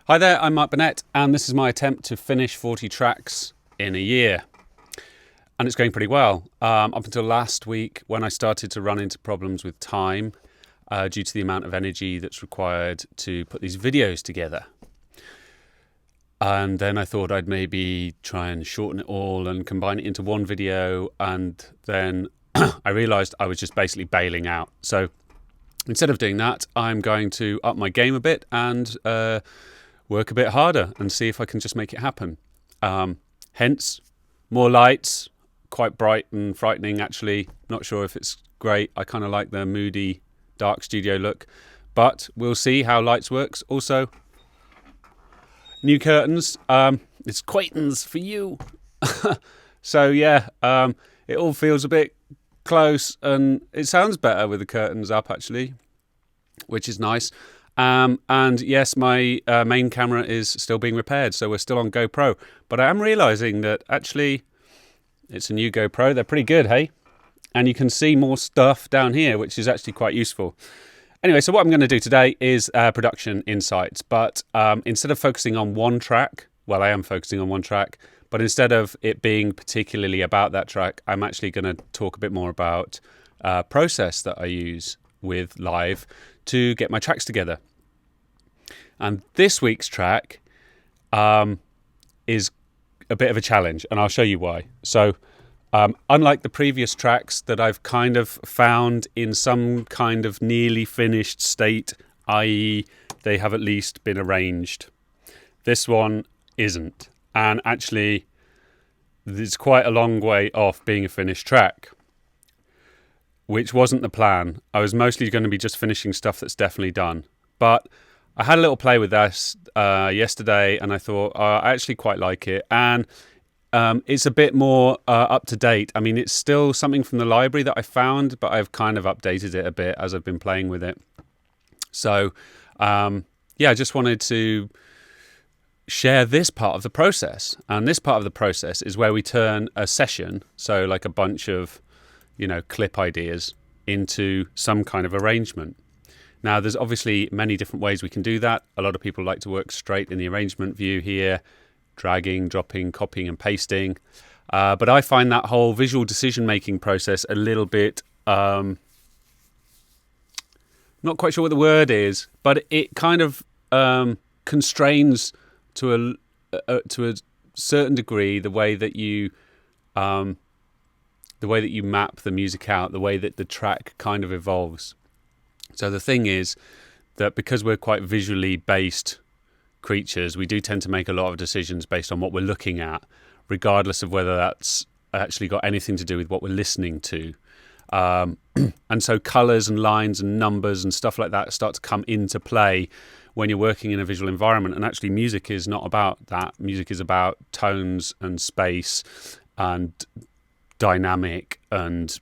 Hi there, I'm Mark Burnett, and this is my attempt to finish 40 tracks in a year. And it's going pretty well. Up until last week, when I started to run into problems with time due to the amount of energy that's required to put these videos together. And then I thought I'd maybe try and shorten it all and combine it into one video. And then I realised I was just basically bailing out. So instead of doing that, I'm going to up my game a bit and work a bit harder and see if I can just make it happen. Hence, more lights, quite bright and frightening actually. Not sure if it's great. I kind of like the moody, dark studio look. But we'll see how lights works. Also, new curtains. It's Quaitons for you. So yeah, it all feels a bit close and it sounds better with the curtains up actually, which is nice. And yes, my main camera is still being repaired, so we're still on GoPro. But I am realising that actually it's a new GoPro. They're pretty good, hey? And you can see more stuff down here, which is actually quite useful. Anyway, so what I'm going to do today is production insights. But instead of focusing on one track, well, I am focusing on one track, but instead of it being particularly about that track, I'm actually going to talk a bit more about process that I use with Live to get my tracks together. And this week's track is a bit of a challenge, and I'll show you why. So, unlike the previous tracks that I've kind of found in some kind of nearly finished state, i.e. they have at least been arranged, this one isn't. And actually, it's quite a long way off being a finished track, which wasn't the plan. I was mostly going to be just finishing stuff that's definitely done. But I had a little play with this yesterday, and I thought I actually quite like it. And it's a bit more up to date. I mean, it's still something from the library that I found, but I've kind of updated it a bit as I've been playing with it. So, yeah, I just wanted to share this part of the process. And this part of the process is where we turn a session, so like a bunch of, clip ideas, into some kind of arrangement. Now, there's obviously many different ways we can do that. A lot of people like to work straight in the arrangement view here, dragging, dropping, copying and pasting. But I find that whole visual decision-making process a little bit, not quite sure what the word is, but it kind of constrains to a certain degree the way that you map the music out, the way that the track kind of evolves. So the thing is that because we're quite visually based creatures, we do tend to make a lot of decisions based on what we're looking at, regardless of whether that's actually got anything to do with what we're listening to. And so colours and lines and numbers and stuff like that start to come into play when you're working in a visual environment. And actually music is not about that. Music is about tones and space and dynamic and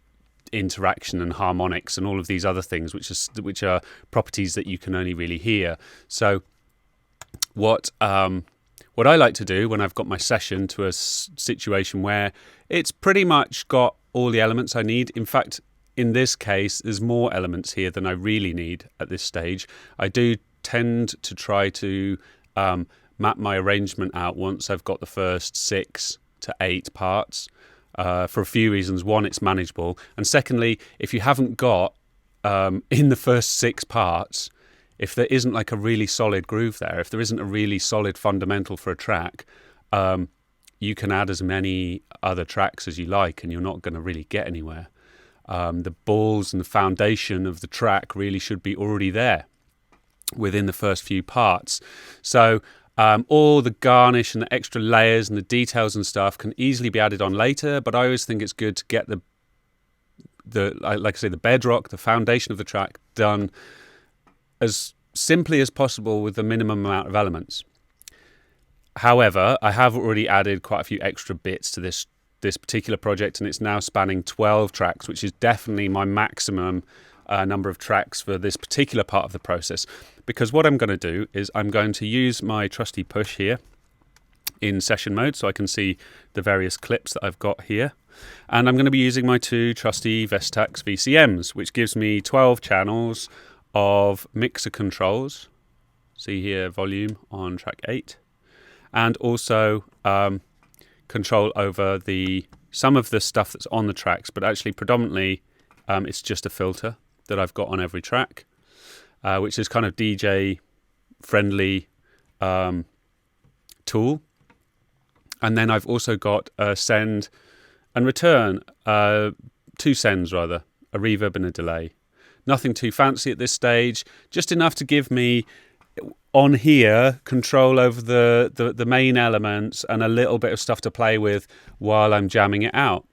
interaction and harmonics and all of these other things, which are properties that you can only really hear. So what I like to do when I've got my session to a situation where it's pretty much got all the elements I need. In fact, in this case, there's more elements here than I really need at this stage. I do tend to try to map my arrangement out once I've got the first 6 to 8 parts. For a few reasons. One, it's manageable. And secondly, if you haven't got, in the first 6 parts, if there isn't like a really solid groove there, if there isn't a really solid fundamental for a track, you can add as many other tracks as you like and you're not going to really get anywhere. The balls and the foundation of the track really should be already there within the first few parts. So all the garnish and the extra layers and the details and stuff can easily be added on later, but I always think it's good to get the like I say, the bedrock, the foundation of the track done as simply as possible with the minimum amount of elements. However, I have already added quite a few extra bits to this particular project, and it's now spanning 12 tracks, which is definitely my maximum number of tracks for this particular part of the process. Because what I'm going to do is I'm going to use my trusty push here in session mode so I can see the various clips that I've got here. And I'm going to be using my 2 trusty Vestax VCMs, which gives me 12 channels of mixer controls. See here, volume on track 8. And also control over some of the stuff that's on the tracks, but actually predominantly it's just a filter that I've got on every track, which is kind of DJ friendly tool. And then I've also got a send and return, 2 sends rather, a reverb and a delay. Nothing too fancy at this stage, just enough to give me on here control over the main elements and a little bit of stuff to play with while I'm jamming it out.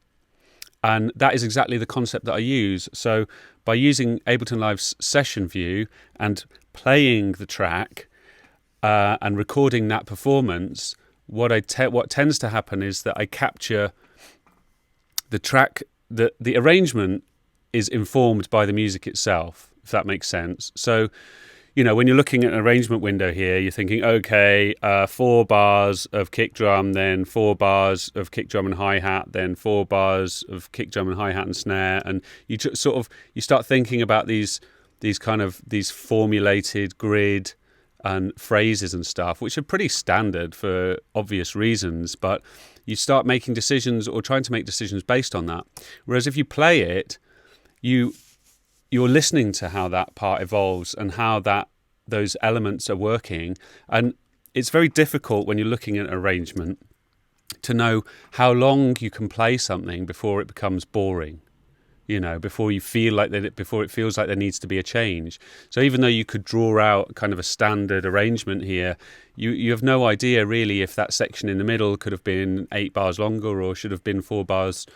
And that is exactly the concept that I use. So by using Ableton Live's session view and playing the track and recording that performance, what tends to happen is that I capture the track, the arrangement is informed by the music itself, if that makes sense. So, when you're looking at an arrangement window here, you're thinking, okay, 4 bars of kick drum, then 4 bars of kick drum and hi-hat, then 4 bars of kick drum and hi-hat and snare, and you start thinking about these formulated grid and phrases and stuff, which are pretty standard for obvious reasons, but you start making decisions or trying to make decisions based on that. Whereas if you play it, you're listening to how that part evolves and how those elements are working. And it's very difficult when you're looking at an arrangement to know how long you can play something before it becomes boring, before it feels like there needs to be a change. So even though you could draw out kind of a standard arrangement here, you have no idea really if that section in the middle could have been 8 bars longer or should have been 4 bars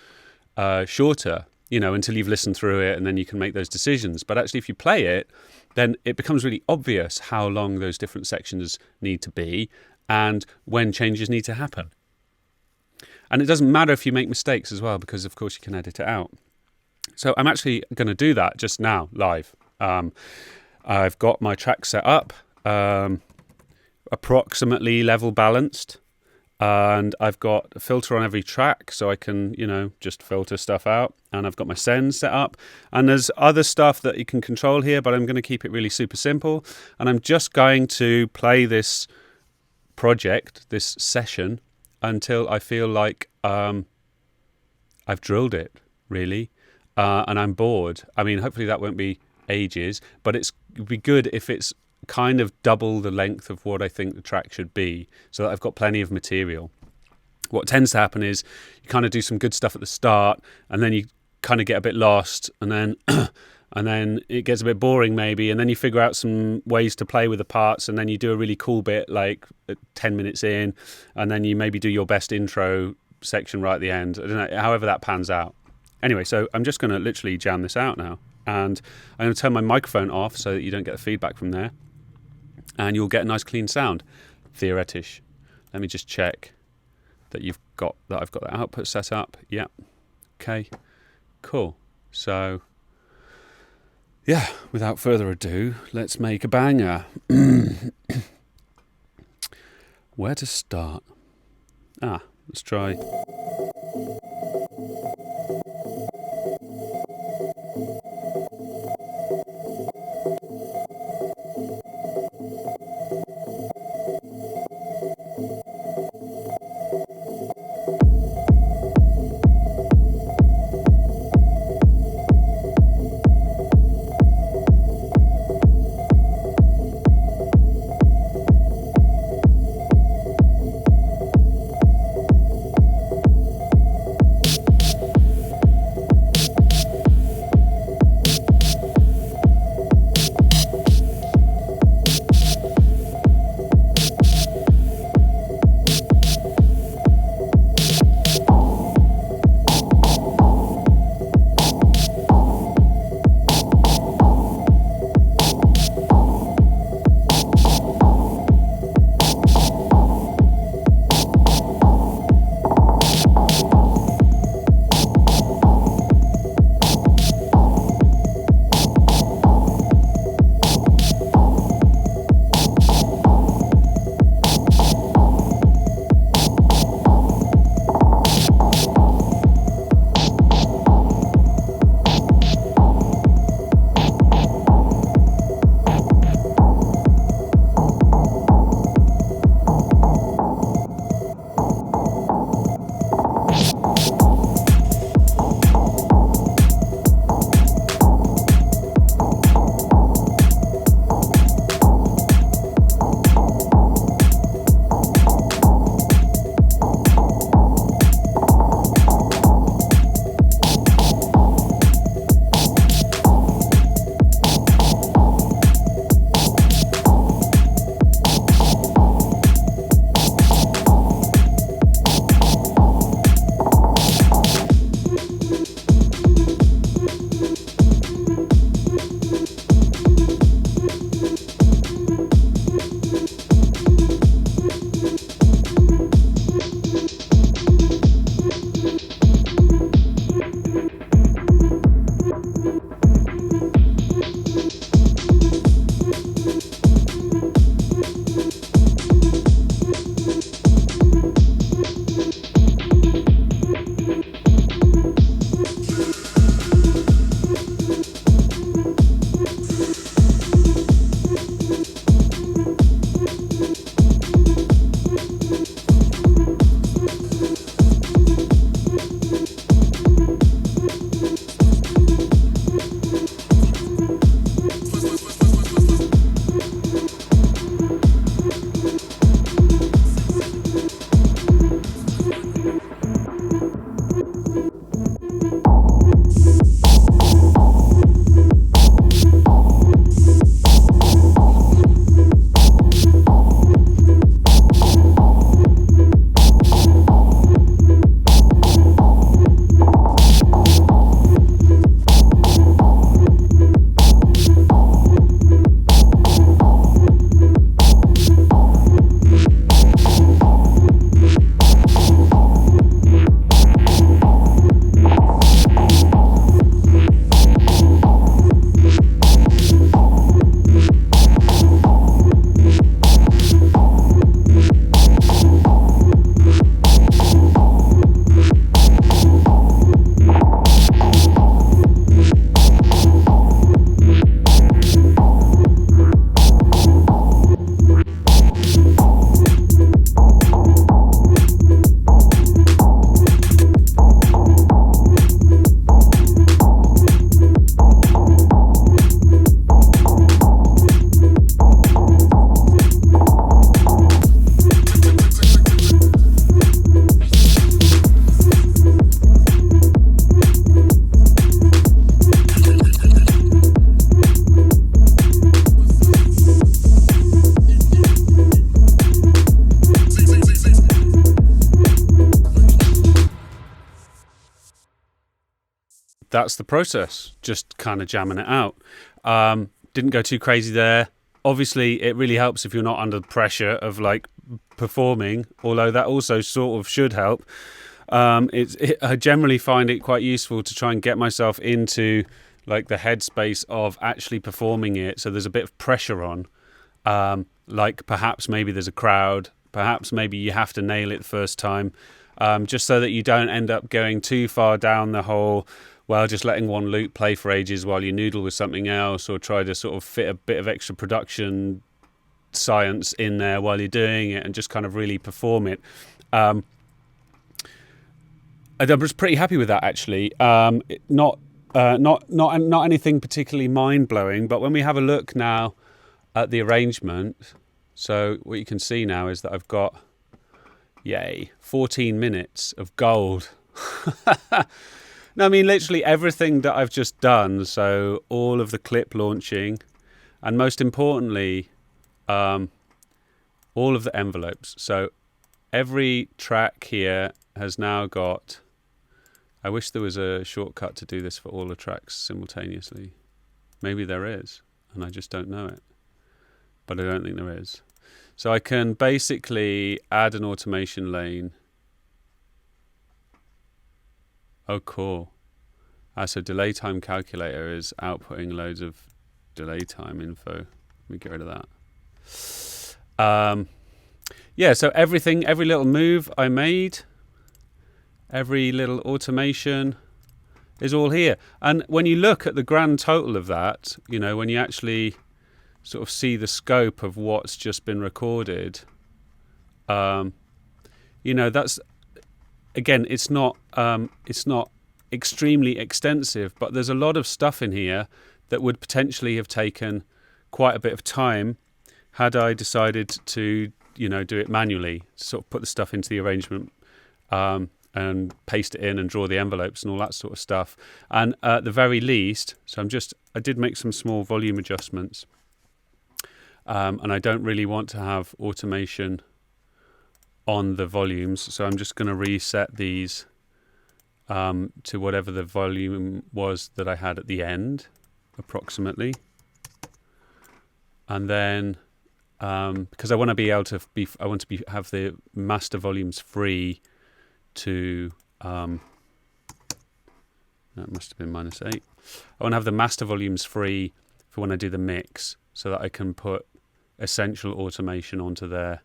shorter. Until you've listened through it, and then you can make those decisions. But actually, if you play it, then it becomes really obvious how long those different sections need to be and when changes need to happen. And it doesn't matter if you make mistakes as well, because of course you can edit it out. So I'm actually going to do that just now, live. I've got my track set up, approximately level balanced. And I've got a filter on every track, so I can, just filter stuff out. And I've got my sends set up. And there's other stuff that you can control here, but I'm going to keep it really super simple. And I'm just going to play this project, this session, until I feel like I've drilled it, really. And I'm bored. I mean, hopefully that won't be ages, but it'd be good if it's kind of double the length of what I think the track should be, so that I've got plenty of material. What tends to happen is you kind of do some good stuff at the start, and then you kind of get a bit lost, and then and then it gets a bit boring maybe, and then you figure out some ways to play with the parts, and then you do a really cool bit like 10 minutes in, and then you maybe do your best intro section right at the end. I don't know, however that pans out. Anyway, so I'm just going to literally jam this out now, and I'm going to turn my microphone off so that you don't get the feedback from there. And you'll get a nice clean sound, theoretisch. Let me just check that I've got the output set up. Yeah. Okay. Cool. So, yeah, without further ado, let's make a banger. Where to start? Let's try. that's the process, just kind of jamming it out. Didn't go too crazy there. Obviously, it really helps if you're not under pressure of like performing, although that also sort of should help. I generally find it quite useful to try and get myself into like the headspace of actually performing it, so there's a bit of pressure on. Like perhaps maybe there's a crowd, perhaps maybe you have to nail it the first time, just so that you don't end up going too far down the whole, well, just letting one loop play for ages while you noodle with something else, or try to sort of fit a bit of extra production science in there while you're doing it and just kind of really perform it. I was pretty happy with that, actually. Not anything particularly mind-blowing, but when we have a look now at the arrangement, so what you can see now is that I've got, 14 minutes of gold. No, I mean, literally everything that I've just done, so all of the clip launching, and most importantly, all of the envelopes. So every track here has now got... I wish there was a shortcut to do this for all the tracks simultaneously. Maybe there is, and I just don't know it. But I don't think there is. So I can basically add an automation lane. Oh, cool. So delay time calculator is outputting loads of delay time info. Let me get rid of that. So everything, every little move I made, every little automation is all here. And when you look at the grand total of that, when you actually sort of see the scope of what's just been recorded, that's, again, it's not extremely extensive, but there's a lot of stuff in here that would potentially have taken quite a bit of time had I decided to, do it manually, sort of put the stuff into the arrangement, and paste it in and draw the envelopes and all that sort of stuff. And at the very least, I did make some small volume adjustments, and I don't really want to have automation on the volumes, so I'm just going to reset these to whatever the volume was that I had at the end, approximately. And then, because I want to be able to have the master volumes free to, that must have been -8. I want to have the master volumes free for when I do the mix, so that I can put essential automation onto there,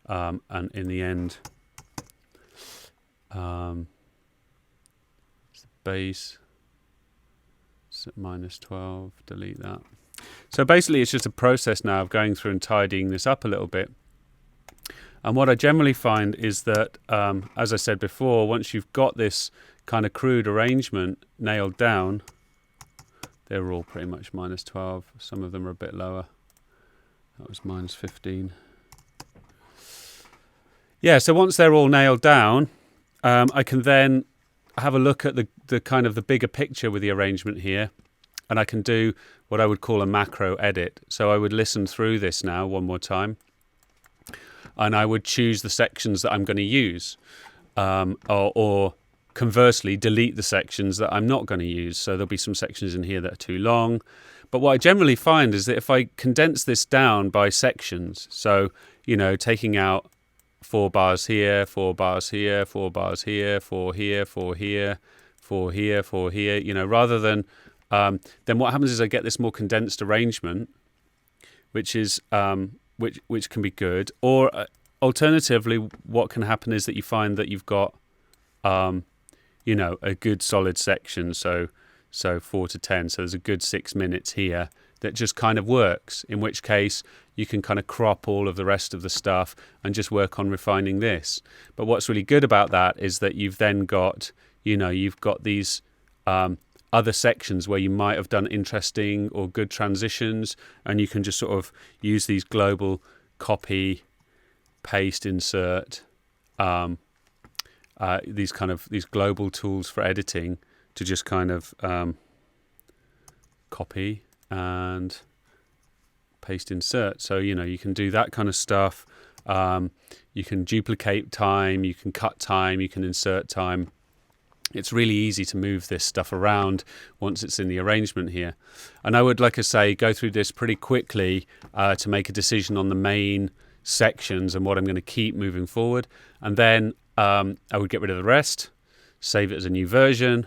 and in the end, base, it's at -12, delete that. So basically it's just a process now of going through and tidying this up a little bit. And what I generally find is that, as I said before, once you've got this kind of crude arrangement nailed down, they're all pretty much -12. Some of them are a bit lower. That was -15. So once they're all nailed down, I can then have a look at the kind of the bigger picture with the arrangement here, and I can do what I would call a macro edit. So I would listen through this now one more time, and I would choose the sections that I'm going to use, or conversely delete the sections that I'm not going to use. So there'll be some sections in here that are too long. But what I generally find is that if I condense this down by sections, so taking out 4 bars here, 4 bars here, 4 bars here, 4 here, 4 here, 4 here, 4 here, rather than then what happens is I get this more condensed arrangement, which is which can be good. Or alternatively, what can happen is that you find that you've got a good solid section, so 4 to 10, so there's a good 6 minutes here that just kind of works, in which case you can kind of crop all of the rest of the stuff and just work on refining this. But what's really good about that is that you've then got, you've got these other sections where you might have done interesting or good transitions, and you can just sort of use these global copy, paste, insert, these global tools for editing to just kind of copy and paste, insert. So you can do that kind of stuff. You can duplicate time, you can cut time, you can insert time. it's really easy to move this stuff around once it's in the arrangement here. And I would, like I say, go through this pretty quickly to make a decision on the main sections and what I'm going to keep moving forward. And then I would get rid of the rest, save it as a new version,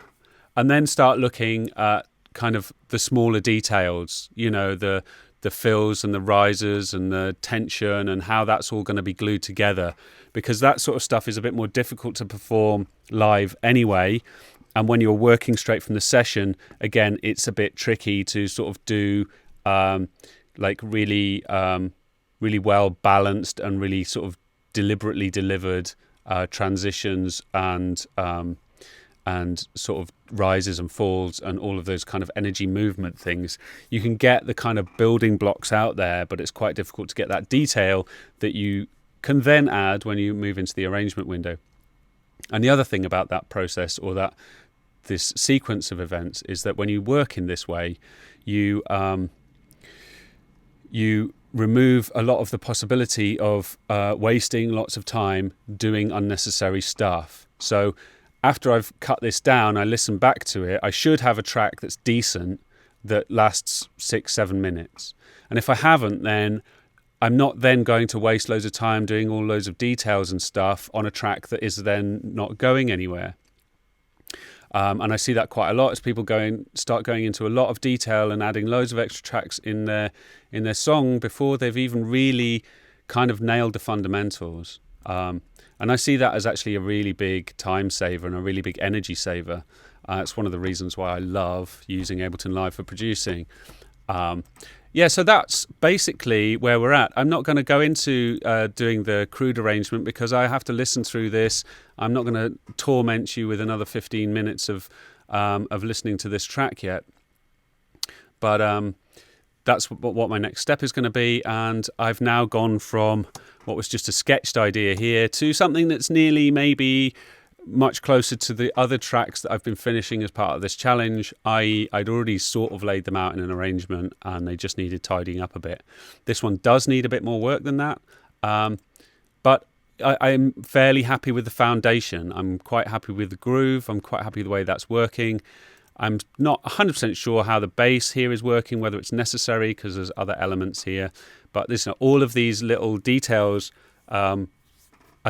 and then start looking at kind of the smaller details, the fills and the risers and the tension and how that's all going to be glued together, because that sort of stuff is a bit more difficult to perform live anyway. And when you're working straight from the session, again, it's a bit tricky to sort of do really well balanced and really sort of deliberately delivered transitions and sort of rises and falls and all of those kind of energy movement things. You can get the kind of building blocks out there, but it's quite difficult to get that detail that you can then add when you move into the arrangement window. And the other thing about that process, or that this sequence of events, is that when you work in this way, you remove a lot of the possibility of wasting lots of time doing unnecessary stuff. So after I've cut this down, I listen back to it, I should have a track that's decent, that lasts 6-7 minutes. And if I haven't, then I'm not then going to waste loads of time doing all loads of details and stuff on a track that is then not going anywhere. And I see that quite a lot as people start going into a lot of detail and adding loads of extra tracks in their song before they've even really kind of nailed the fundamentals. And I see that as actually a really big time saver and a really big energy saver. It's one of the reasons why I love using Ableton Live for producing. So that's basically where we're at. I'm not going to go into doing the crude arrangement because I have to listen through this. I'm not going to torment you with another 15 minutes of listening to this track yet. But that's what my next step is going to be. And I've now gone from what was just a sketched idea here to something that's nearly maybe much closer to the other tracks that I've been finishing as part of this challenge. I'd already sort of laid them out in an arrangement and they just needed tidying up a bit. This one does need a bit more work than that, but I'm fairly happy with the foundation. I'm quite happy with the groove. I'm quite happy with the way that's working. I'm not 100% sure how the bass here is working, whether it's necessary, because there's other elements here. But listen, all of these little details I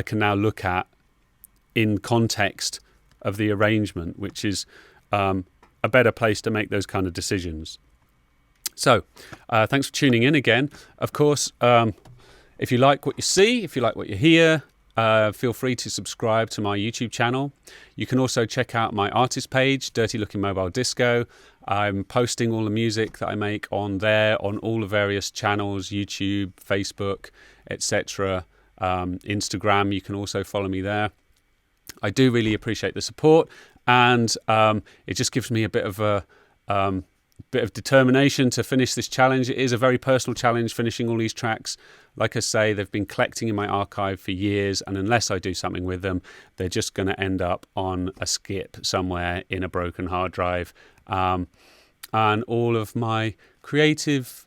can now look at in context of the arrangement, which is a better place to make those kind of decisions. So thanks for tuning in again. Of course, if you like what you see, if you like what you hear, feel free to subscribe to my YouTube channel. You can also check out my artist page, Dirty Looking Mobile Disco. I'm posting all the music that I make on there, on all the various channels, YouTube, Facebook, etc. Instagram, you can also follow me there. I do really appreciate the support, and it just gives me a bit of determination to finish this challenge. It is a very personal challenge, finishing all these tracks. Like I say, they've been collecting in my archive for years, and unless I do something with them, they're just going to end up on a skip somewhere in a broken hard drive. And all of my creative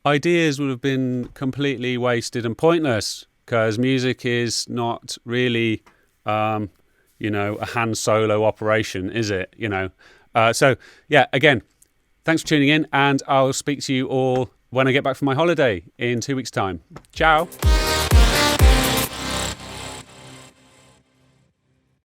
ideas would have been completely wasted and pointless, because music is not really a hand solo operation, is it? So yeah, again, thanks for tuning in, and I'll speak to you all when I get back from my holiday in 2 weeks' time. Ciao.